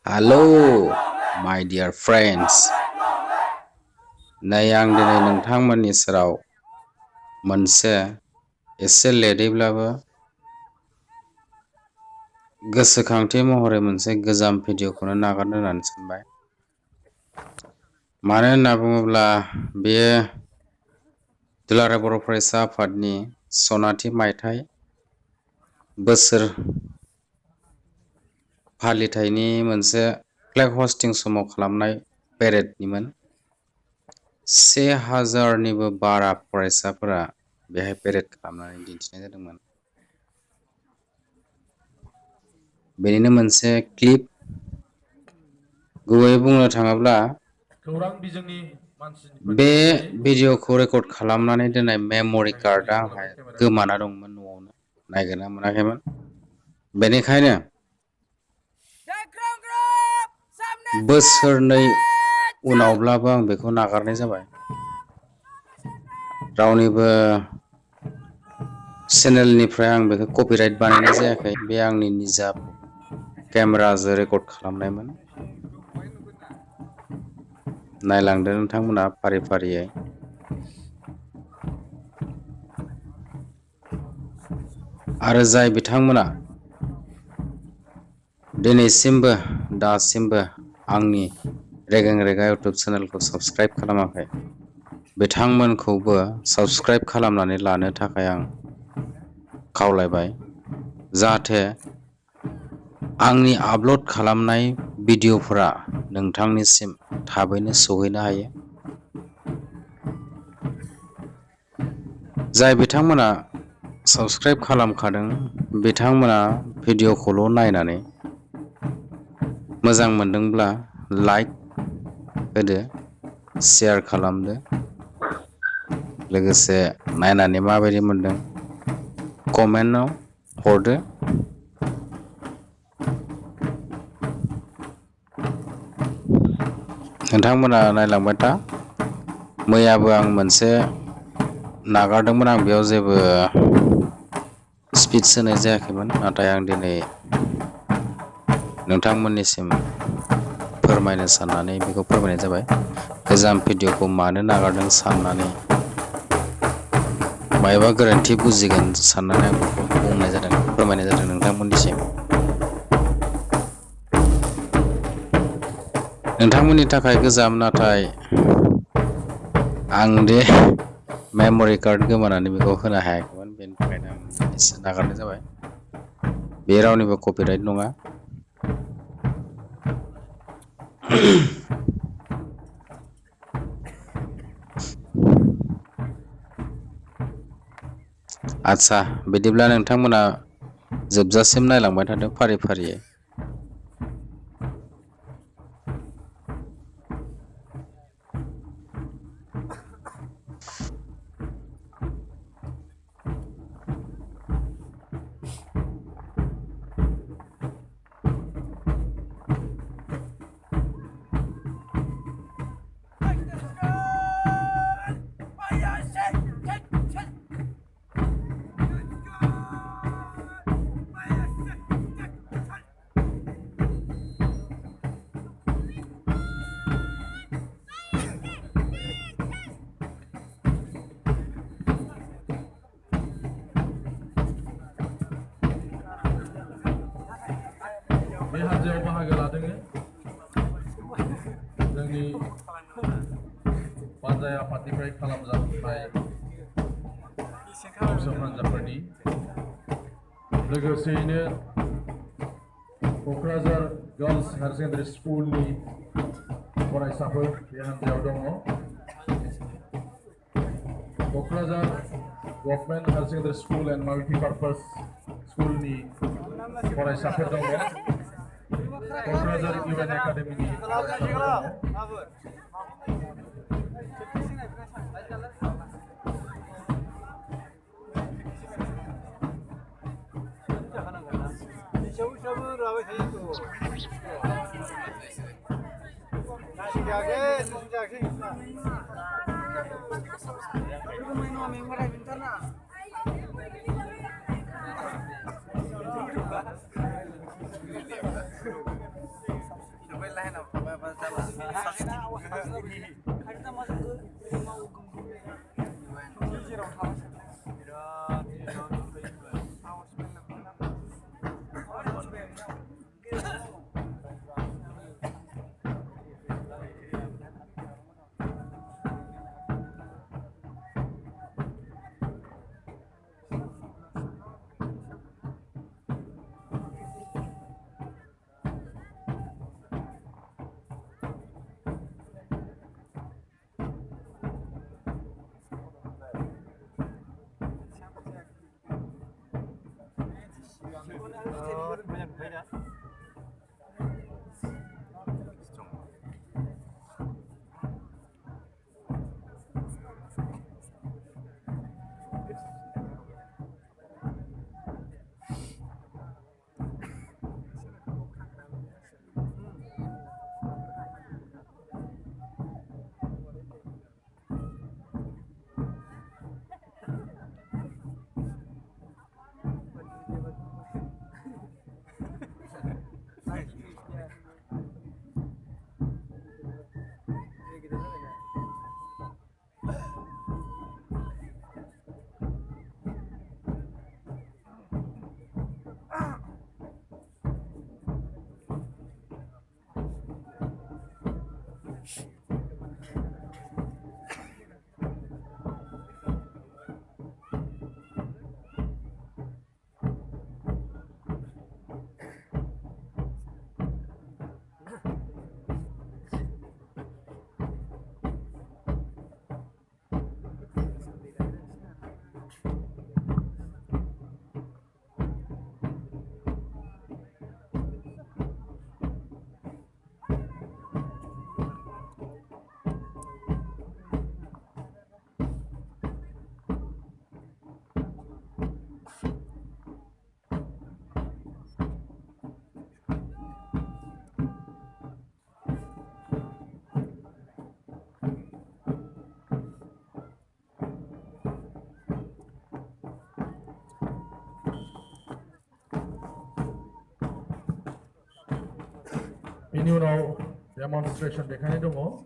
Hello, my dear friends. नै आं दिनै नोंथांमोननि सेराव मोनसे एसे लेटैब्लाबो गोसोखांथि महरै मोनसे गोजाम भिडिअखौनो नागारनो होननानै सानबाय। मानो होनना बुङोब्ला बेयो दुलाराय बर' फरायसा आफादनि सनाथि मायथाइ बोसोर फालिथायनि मोनसे फ्लेग हस्टिं समाव खालामनाय पेरेडनिमोन। 1000निबो बारा फरायसाफोरा बेहाय पेरेड खालामनानै दिन्थिनाय जादोंमोन। बेनिनो मोनसे क्लिप, गुबैयै बुंनो थाङोब्ला बे भिडिअखौ रेकर्ड खालामनानै दोननाय मेम'रि कार्डआ आंहा गोमाना दंमोन, न'आवनो नागिरना मोनाखैमोन। बेनिखायनो बोसोरनै उनावब्लाबो आं बेखौ नागारनाय जाबाय। रावनिबो चेनेलनिफ्राय आं बेखौ कपिराइट बानायनाय जायाखै। बे आंनि निजा केमेराजों रेकर्ड खालामनायमोन। नायलांदो नोंथांमोना फारि फारियै। आरो जाय बिथांमोना दिनैसिमबो दासिमबो आंनि रेगें रेगा इउटुब चेनेलखौ साबस्क्राइब खालामाखै, बिथांमोनखौबो साबस्क्राइब खालामनानै लानो थाखाय आं खावलायबाय, जाहाथे आंनि आपल'ड खालामनाय भिडिअफोरा नोंथांनिसिम थाबैनो सौहैनो हायो। जाय बिथांमोना साबस्क्राइब खालामखादों, बिथांमोना भिडिअखौल' नायनानै मोजां मोनदोंब्ला लाइक होदो, शेयार खालामदो, लोगोसे नायनानै माबायदि मोनदों कमेन्टआव हरदो। नोंथांमोना नायलांबाय था। मैयाबो आं मोनसे नागारदोंमोन, आं बेयाव जेबो स्पिच होनाय जायाखैमोन, नाथाय आं दिनै नोंथांमोननिसिम फोरमायनो साननानै बेखौ फोरमायनाय जाबाय। गोजाम भिडिअखौ मानो नागारदों साननानै मायबा गोरोन्थि बुजिगोन साननानै आं बेखौ बुंनाय जादों, फोरमायनाय जादों नोंथांमोननिसिम। नोंथांमोननि थाखाय गोजाम, नाथाय आं दे मेम'रि कार्ड गोमानानै बेखौ होनो हायाखैमोन, बेनि थाखायनो आं दिनैसो नागारनाय जाबाय। बे रावनिबो कपिराइट नङा। आदसा, बिदिब्ला नोंथांमोना जोबजासिम नायलांबाय थादो फारि फारियै। बे हान्जायाव बाहागो लादों जोंनि बानजाय आफादनिफ्राय खालामजानाय गावसोर हान्जाफोरनि, लोगोसेयैनो क'क्राझार गार्लस हायार सेकेन्डारि स्कुलनि फरायसाफोर बे हान्जायाव दङ। Kokrajhar government higher secondary school and multipurpose स्कुलनि फरायसाफोर दङ। क'क्राझार इउएन एकाडेमिनि फरायसाफोर दङ। Ini udah demonstration dekane dong.